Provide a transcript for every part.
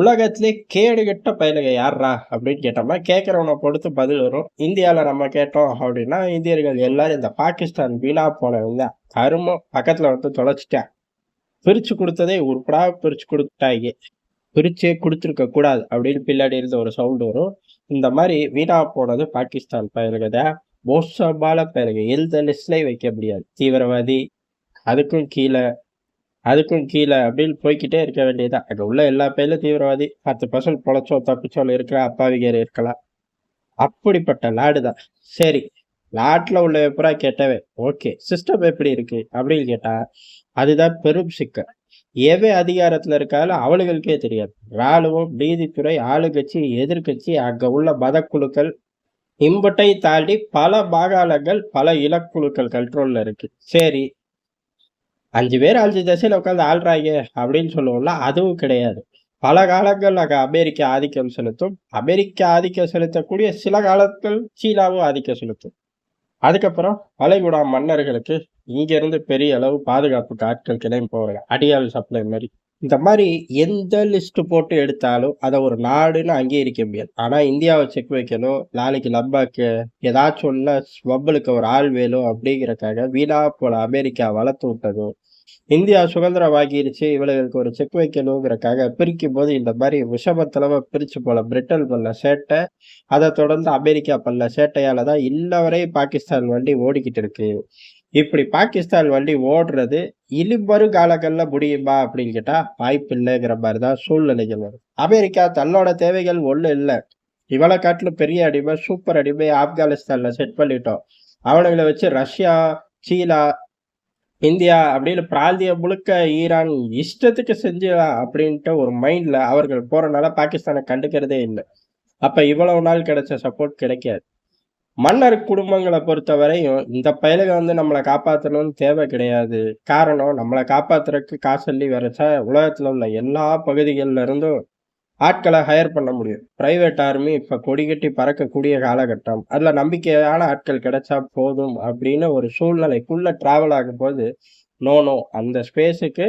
உலகத்திலே கேடுகெட்ட பயலுக யார்றா அப்படின்னு கேட்டோம்னா, கேட்கிறவன பொறுத்து பதில் வரும். இந்தியால நம்ம கேட்டோம் அப்படின்னா, இந்தியர்கள் எல்லாரும் இந்த பாகிஸ்தான் வீணா போனவன் தான். கருமம் பக்கத்துல வந்து தொலைச்சுட்டான். பிரிச்சு குடுத்ததே உருப்படா பிரிச்சு குடுத்துட்டாய்ங்க. பிரிச்சே குடுத்துருக்க கூடாது அப்படின்னு பின்னாடி இருந்து ஒரு சவுண்ட் வரும். இந்த மாரி வீணா போனது பாகிஸ்தான் பயலுக தான். மோசமான பயலுக. எந்த லிஸ்ட்லயும் வைக்க முடியாது. தீவிரவாதி, அதுக்கும் கீழ அதுக்கும் கீழ அப்படின்னு போய்க்கிட்டே இருக்க வேண்டியதுதான். அங்க உள்ள எல்லா பேர்லயும் தீவிரவாதி 10% பொழைச்சோம், தப்பிச்சோம் இருக்கிற அப்பாவிங்க இருக்கலாம். அப்படிப்பட்ட நாடு தான். சரி, நாட்டுல உள்ளவன் பூரா கெட்டவன். ஓகே. சிஸ்டம் எப்படி இருக்கு அப்படின்னு கேட்டா, அதுதான் பெரும் சிக்கல். எவன் அதிகாரத்துல இருக்காலும் அவனுங்களுக்கே தெரியாது. ராணுவம், நீதித்துறை, ஆளுங்கட்சி, எதிர்க்கட்சி, அங்க உள்ள மதக்குழுக்கள் இம்புட்டையும் தாண்டி பல மாகாணங்கள், பல இனக்குழுக்கள் கண்ட்ரோல்ல இருக்கு. சரி, 5 பேர் 5 திசையில உட்கார்ந்து ஆள்றாய்ங்க அப்படின்னு சொல்லுவோம்ல, அதுவும் கிடையாது. பல காலங்கள் அங்க அமெரிக்கா ஆதிக்கம் செலுத்தும். அமெரிக்கா ஆதிக்கம் செலுத்தக்கூடிய சில காலங்கள் சீனாவும் ஆதிக்கம் செலுத்தும். அதுக்கப்புறம் வளைகுடா மன்னர்களுக்கு இங்க இருந்து பெரிய அளவு பாதுகாப்புக்கு ஆட்கள் கிளம்பி போவாங்க. அடியாள் சப்ளை மாரி. இந்த மாரி எந்த லிஸ்ட் போட்டு எடுத்தாலும் அத ஒரு நாடுன்னு அங்கீகரிக்க முடியாது. ஆனா இந்தியாவ செக் வைக்கணும், நாளைக்கு லம்பாக்கு ஏதாச்சும் ஒண்ணுல வம்புளுக்க ஒரு ஆள் வேணும் அப்படிங்கிறதுக்காக வீணா போன அமெரிக்கா வளர்த்து விட்டதும் இந்தியா சுதந்திரம் வாங்கிருச்சு, இவளுகளுக்கு ஒரு செக் வைக்கணுங்கிறக்காக பிரிக்கும்போது இந்த மாரி விஷமத்தனமா பிரிச்சு போல பிரிட்டன் பண்ண சேட்டை, அத தொடர்ந்து அமெரிக்கா பண்ண சேட்டையால தான் இன்ன வரை பாகிஸ்தான் வண்டி ஓடிக்கிட்டு இருக்கு. இப்படி பாகிஸ்தான் வண்டி ஓடுறது இனிவரும் காலங்கள்ல முடியுமா அப்படின்னு கேட்டா வாய்ப்பில்லைங்கிற மாரி தான் சூழ்நிலைகள் வரும். அமெரிக்கா தன்னோட தேவைகள் ஒண்ணும் இல்ல. இவள காட்டிலும் பெரிய அடிமை, சூப்பர் அடிமை ஆப்கானிஸ்தான்ல செட் பண்ணிட்டோம். அவனுங்கள வச்சு ரஷ்யா, சீனா, இந்தியா அப்படின்னு பிராந்தியம் முழுக்க ஈரான் இஷ்டத்துக்கு செஞ்சுலாம் அப்படின்ட்டு ஒரு மைண்ட்ல அவர்கள் போறனால பாகிஸ்தானை கண்டுக்கிறதே இல்ல. அப்ப இவ்வளவு நாள் கிடைச்ச சப்போர்ட் கிடைக்காது. மன்னர் குடும்பங்களை பொறுத்தவரையும் இந்த பயலுக வந்து நம்மளை காப்பாத்தணும்னு தேவை கிடையாது. காரணம் நம்மளை காப்பாத்துறதுக்கு காசு அள்ளி வரைச்சா உலகத்துல உள்ள எல்லா பகுதிகள்ல இருந்தும் ஆட்களை ஹையர் பண்ண முடியும். பிரைவேட் ஆர்மி இப்ப கொடி கட்டி பறக்கக்கூடிய காலகட்டம். அதுல நம்பிக்கையான ஆட்கள் கிடைச்சா போதும் அப்படின்னு ஒரு சூழ்நிலைக்குள்ள டிராவல் ஆகும்போது நோ நோ அந்த ஸ்பேஸுக்கு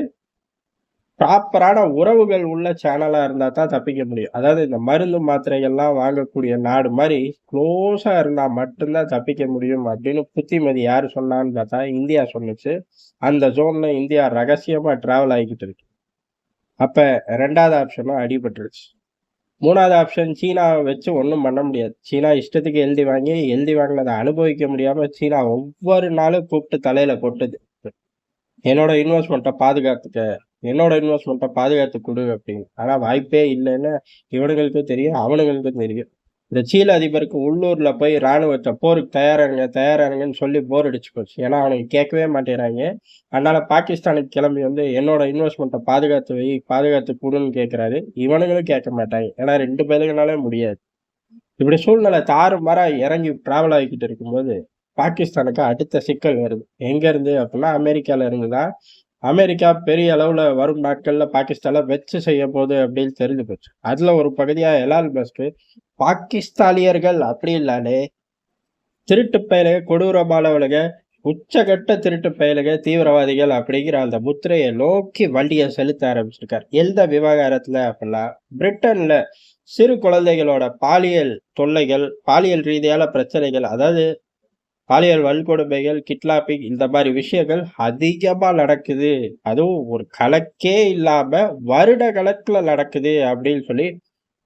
ப்ராப்பரான உறவுகள் உள்ள சேனலா இருந்தா தான் தப்பிக்க முடியும். அதாவது இந்த மருந்து மாத்திரைகள்லாம் வாங்கக்கூடிய நாடு மாதிரி க்ளோஸா இருந்தா மட்டும்தான் தப்பிக்க முடியும் அப்படின்னு புத்திமதி யாரு சொன்னான்னு பார்த்தா இந்தியா சொன்னுச்சு. அந்த ஜோன்ல இந்தியா ரகசியமா டிராவல் ஆகிக்கிட்டு இருக்கு. அப்ப 2வது ஆப்ஷனும் அடிபட்டுருச்சு. 3வது ஆப்ஷன் சீனாவை வச்சு ஒண்ணும் பண்ண முடியாது. சீனா இஷ்டத்துக்கு எழுதி வாங்கினத அனுபவிக்க முடியாம சீனா ஒவ்வொரு நாளும் கூப்பிட்டு தலையில கொட்டுது. என்னோட இன்வெஸ்ட்மெண்ட்ட பாதுகாத்துக்க, என்னோட இன்வெஸ்ட்மெண்ட்ட பாதுகாத்து குடு அப்படின்னு. ஆனா வாய்ப்பே இல்லன்னு இவனுங்களுக்கும் தெரியும், அவனுங்களுக்கும் தெரியும். இந்த சீன அதிபருக்கு உள்ளூர்ல போய் ராணுவத்த போருக்கு தயாராகுங்க, தயாராகுங்கன்னு சொல்லி போர் அடிச்சு போச்சு. ஏன்னா அவனுங்க கேட்கவே மாட்டேங்கிறாங்க. அதனால பாகிஸ்தானுக்கு கிளம்பி வந்து என்னோட இன்வெஸ்ட்மெண்ட்ட பாதுகாத்து வை, பாதுகாத்து குடுன்னு கேட்கிறாரு. இவனுங்களும் கேட்க மாட்டாங்க. ஏன்னா 2 பேருங்கனாலே முடியாது. இப்படி சூழ்நிலை தாறுமாறா இறங்கி டிராவல் ஆகிக்கிட்டு இருக்கும்போது பாகிஸ்தானுக்கு அடுத்த சிக்கல் வருது. எங்க இருந்து அப்படின்னா அமெரிக்கால இருந்து தான். அமெரிக்கா பெரிய அளவுல வரும் நாட்கள்ல பாகிஸ்தான்ல வெச்சு செய்ய போகுது அப்படின்னு தெரிஞ்சு போச்சு. அதுல ஒரு பகுதியா எலான் மஸ்க் பாகிஸ்தானியர்கள் அப்படி இல்லாலே திருட்டு பயலுக, கொடூரமானவனுங்க, உச்சகட்ட திருட்டு பயலுக, தீவிரவாதிகள் அப்படிங்கிற அந்த முத்திரையை நோக்கி வண்டிய செலுத்த ஆரம்பிச்சிருக்காரு. எந்த விவகாரத்துல அப்படின்னா பிரிட்டன்ல சிறு குழந்தைகளோட பாலியல் தொல்லைகள், பாலியல் ரீதியான பிரச்சனைகள், அதாவது பாலியல் வன்கொடுமைகள், கிட்னாப்பிங் இந்த மாதிரி விஷயங்கள் அதிகமா நடக்குது. அதுவும் ஒரு கணக்கே இல்லாம வருட கணக்குல நடக்குது அப்படின்னு சொல்லி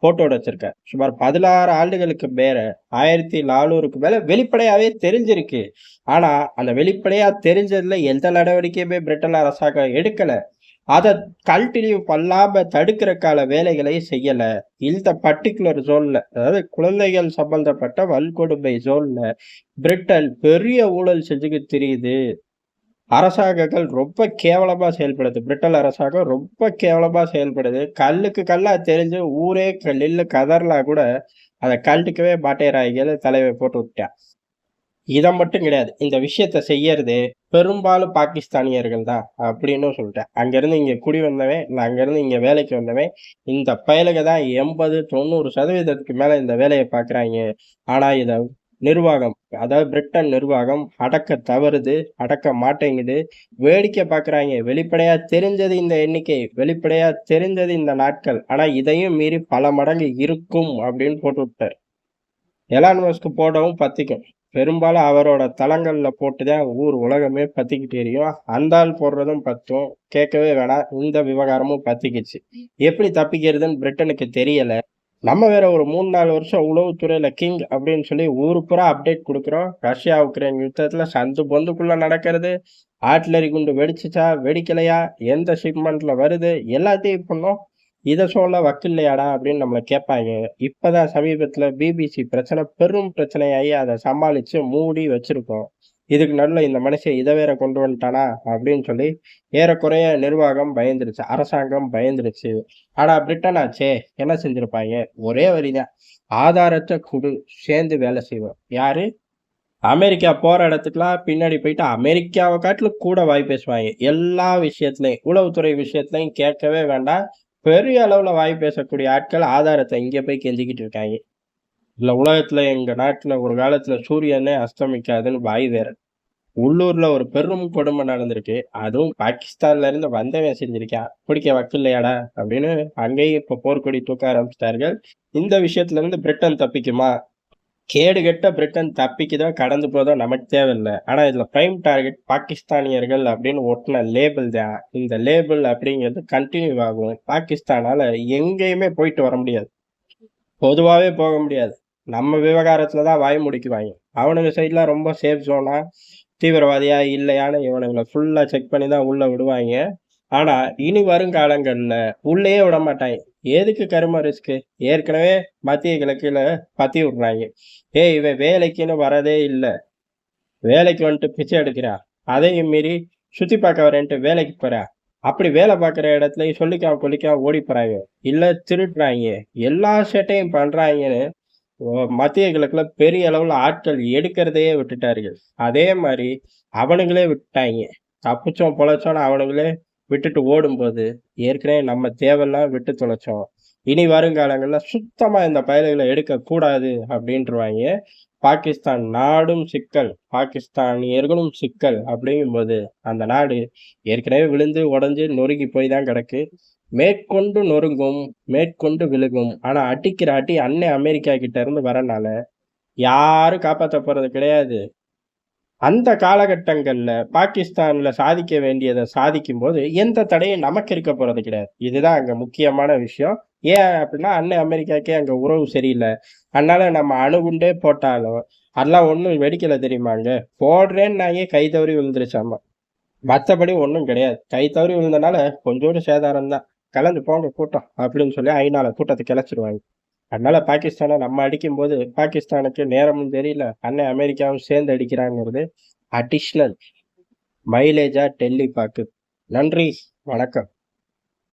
போட்டோட வச்சிருக்கார். சுமார் 16 ஆண்டுகளுக்கு மேல 1400க்கு மேல வெளிப்படையாவே தெரிஞ்சிருக்கு. ஆனா அந்த வெளிப்படையா தெரிஞ்சதுல எந்த நடவடிக்கையுமே பிரிட்டன் அரசாங்கம் எடுக்கல. அத கன்டினியூ பண்ணாம தடுக்கிறக்கான வேலைகளை செய்யல. இந்த பர்ட்டிகுலர் ஜோன்ல, அதாவது குழந்தைகள் சம்பந்தப்பட்ட வன்கொடுமை ஜோன்ல பிரிட்டன் பெரிய ஊழல் செஞ்சுக்கிட்டு திரியுது. அரசாங்கங்கள் ரொம்ப கேவலமா செயல்படுது. பிரிட்டன் அரசாங்கம் ரொம்ப கேவலமா செயல்படுது. கல்லுக்கு கல்லா தெரிஞ்சு ஊரே நின்னு கதறலா கூட அத கண்டுக்கவே மாட்டேங்கிறாங்கன்னு தலைவன் போட்டு விட்டான். இத மட்டும் கிடையாது. இந்த விஷயத்த செய்யறது பெரும்பாலும் பாகிஸ்தானியர்கள் தான் அப்படின்னு சொல்லிட்டேன். அங்கிருந்து இங்க குடி வந்தவன், இல்ல அங்கிருந்து இங்க வேலைக்கு வந்தவன், இந்த பயலுக தான் 80, 90% மேல இந்த வேலைய பார்க்குறாய்ங்க. ஆனா இத நிர்வாகம், அதாவது பிரிட்டன் நிர்வாகம் அடக்க தவறுது, அடக்க மாட்டேங்குது. வேடிக்கை பார்க்குறாய்ங்க. வெளிப்படையா தெரிஞ்சது இந்த எண்ணிக்கை, வெளிப்படையா தெரிஞ்சது இந்த நாட்கள். ஆனா இதையும் மீறி பல மடங்கு இருக்கும் அப்படின்னு போட்டு விட்டாரு. எலான் மஸ்க் போடவும் பத்திக்கும். பெரும்பாலும் அவரோட தளங்கள்ல போட்டு தான் ஊர் உலகமே பத்திக்கிட்டு எரியும். அந்த ஆள் போடுறதும் பத்தும். கேட்கவே வேணாம். இந்த விவகாரமும் பத்திக்கிச்சு. எப்படி தப்பிக்கிறதுன்னு பிரிட்டனுக்கு தெரியல. நம்ம வேற ஒரு 3, 4 வருஷம் உளவுத்துறையில கிங் அப்படின்னு சொல்லி ஊரு பூரா அப்டேட் குடுக்குறோம். ரஷ்யா, உக்ரைன் யுத்தத்துல சந்து பொந்துக்குள்ள நடக்கிறது. ஆர்ட்டிலரி குண்டு வெடிச்சுச்சா? வெடிக்கலையா? எந்த ஷிப்மெண்ட்ல வருது? எல்லாத்தையும் பண்ணோம். இத சொல்ல வக்கில்லையாடா அப்படின்னு நம்மள கேட்பாங்க. இப்பதான் சமீபத்துல பிபிசி பிரச்சனை பெரும் பிரச்சனையாகி அதை சமாளிச்சு மூடி வச்சிருக்கோம். இதுக்கு நடுவுல இந்த மனுஷன் இதை வேற கொண்டு வந்துட்டானா அப்படின்னு சொல்லி ஏறக்குறைய நிர்வாகம் பயந்துருச்சு, அரசாங்கம் பயந்துருச்சு. ஆனா பிரிட்டன் ஆச்சே என்ன செஞ்சிருப்பாங்க? ஒரே வரிதான், ஆதாரத்தை குடு, சேர்ந்து வேலை செய்வோம். யாரு? அமெரிக்கா போற இடத்துக்குலாம் பின்னாடி போயிட்டு அமெரிக்காவை காட்டிலும் கூட வாய் பேசுவாங்க. எல்லா விஷயத்துலயும், உளவுத்துறை விஷயத்துலயும் கேட்கவே வேண்டாம். பெரிய அளவுல வாய் பேசக்கூடிய ஆட்கள் ஆதாரத்தை இங்க போய் கெஞ்சிக்கிட்டு இருக்காங்க. இல்ல உலகத்துல எங்க நாட்டுல ஒரு காலத்துல சூரியனே அஸ்தமிக்காதுன்னு வாய் வேற. உள்ளூர்ல ஒரு பெரும் கொடுமை நடந்திருக்கு. அதுவும் பாகிஸ்தான்ல இருந்து வந்தவன் செஞ்சிருக்கான். பிடிக்க வக்கில்லையாடா அப்படின்னு அங்கேயும் இப்ப போர்க்கொடி தூக்க ஆரம்பிச்சிட்டார்கள். இந்த விஷயத்துல இருந்து பிரிட்டன் தப்பிக்குமா? கேடு கெட்ட பிரிட்டன் தப்பிக்குதோ கடந்து போதோ நமக்கு தேவையில்லை. ஆனா இதுல பிரைம் டார்கெட் பாகிஸ்தானியர்கள் அப்படின்னு ஒட்டின லேபிள் தான். இந்த லேபிள் அப்படிங்கிறது கண்டினியூ ஆகும். பாகிஸ்தானால எங்கேயுமே போயிட்டு வர முடியாது. பொதுவாவே போக முடியாது. நம்ம விவகாரத்துல தான் வாய் முடிக்குவாங்க. அவனுங்க சைட்ல ரொம்ப சேஃப் ஜோனா, தீவிரவாதியா இல்லையான்னு இவனுங்களை ஃபுல்லா செக் பண்ணி தான் உள்ள விடுவாங்க. ஆனா இனி வருங்காலங்கள்ல உள்ளேயே விட மாட்டாங்க. எதுக்கு கரும ரிஸ்க்? ஏற்கனவே மத்திய கிழக்குல பத்தி விடுறாங்க. ஏய் இவன் வேலைக்குன்னு வரதே இல்ல, வேலைக்கு வந்துட்டு பிச்சை எடுக்கிறான், அதையும் மீறி சுத்தி பார்க்க வரேன்ட்டு வேலைக்கு போறா. அப்படி வேலை பார்க்குற இடத்துலயும் சொல்லிக்காம கொல்லிக்காம ஓடி போறாங்க, இல்ல திருடுறாங்க, எல்லா சேட்டையும் பண்றாங்கன்னு மத்திய கிழக்குல பெரிய அளவுல ஆட்கள் எடுக்கிறதையே விட்டுட்டார்கள். அதே மாதிரி அவனுங்களே விட்டாங்க. தப்பிச்சோம் பொழைச்சோன்னு அவனுங்களே விட்டுட்டு ஓடும்போது ஏற்கனவே நம்ம தேவையெல்லாம் விட்டு தொலைச்சோம். இனி வருங்காலங்கள்ல சுத்தமா இந்த பயலுகளை எடுக்கக்கூடாது அப்படின்ட்டுருவாங்க. பாகிஸ்தான் நாடும் சிக்கல், பாகிஸ்தானியர்களும் சிக்கல் அப்படிங்கும்போது அந்த நாடு ஏற்கனவே விழுந்து உடைஞ்சு நொறுங்கி போய் தான் கிடக்கு. மேற்கொண்டு நொறுங்கும், மேற்கொண்டு விழுகும். ஆனா அடிக்கிற அடி அன்னை அமெரிக்கா கிட்ட இருந்து வரனால யாரும் காப்பாத்த போறது கிடையாது. அந்த காலகட்டங்கள்ல பாகிஸ்தான்ல சாதிக்க வேண்டியதை சாதிக்கும்போது எந்த தடையும் நமக்கு இருக்க போறது கிடையாது. இதுதான் அங்க முக்கியமான விஷயம். ஏன் அப்படின்னா அன்னை அமெரிக்காக்கே அங்க உறவு சரியில்லை. அதனால நம்ம அணுகுண்டே போட்டாலும் அதெல்லாம் ஒண்ணும் வெடிக்கல தெரியுமாங்க. போடுறேன்னாயே கை தவறி விழுந்துருச்சாமா. மத்தபடி ஒண்ணும் கிடையாது. கை தவறி விழுந்தனால கொஞ்சோண்டு சேதாரம் தான். கலந்து போங்க கூட்டம் அப்படின்னு சொல்லி ஐநால கூட்டத்தை கிளச்சிருவாங்க. அதனால பாகிஸ்தானை நம்ம அடிக்கும்போது பாகிஸ்தானுக்கு நேரமும் தெரியல, அண்ணன் அமெரிக்காவும் சேர்ந்து அடிக்கிறாங்கிறது அடிஷ்னல் மைலேஜா டெல்லி பாக்கு. நன்றி, வணக்கம்.